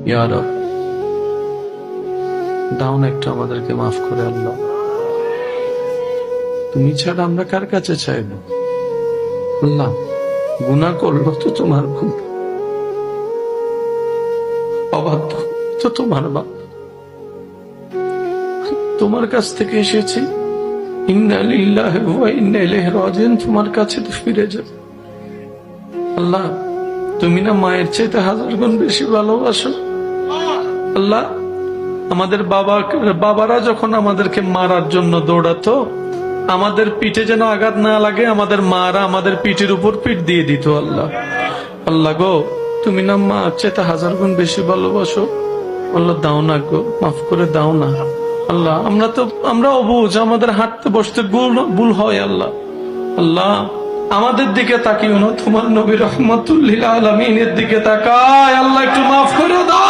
ইয়া রব, দাও না একটু আমাদেরকে মাফ করে আল্লাহ। তুমি ছাড়া আমরা কার কাছে চাইব আল্লাহ? গুনাহ করলো তো তোমার গুণ, অবাধ্য তো তোমার বাপ, তোমার কাছ থেকে এসেছি, ইন্না লিল্লাহি ওয়া ইন্না ইলাইহি রাজিউন, তোমার কাছে তো ফিরে যাব। আল্লাহ, তুমি না মায়ের চাইতে 1000 গুণ বেশি ভালোবাসো আল্লাহ। আমাদের বাবারা যখন আমাদেরকে মারার জন্য দৌড়াতো, আমাদের পিঠে যেন আঘাত না লাগে, আমাদের মারা আমাদের পিঠের উপর পিঠ দিয়ে দিত আল্লাহ। আল্লাহ গো, তুমি না মা চাইতে 1000 গুণ বেশি ভালোবাসো আল্লাহ, দাও না গো, মাফ করে দাও না আল্লাহ। আমরা অবুঝ, আমাদের হাঁটতে বসতে ভুল হয় আল্লাহ। আল্লাহ, আমাদের দিকে তাকিও না, তোমার নবী রহমাতুল লিল আলামিনের দিকে তাকায় আল্লাহ, একটু মাফ করে দাও।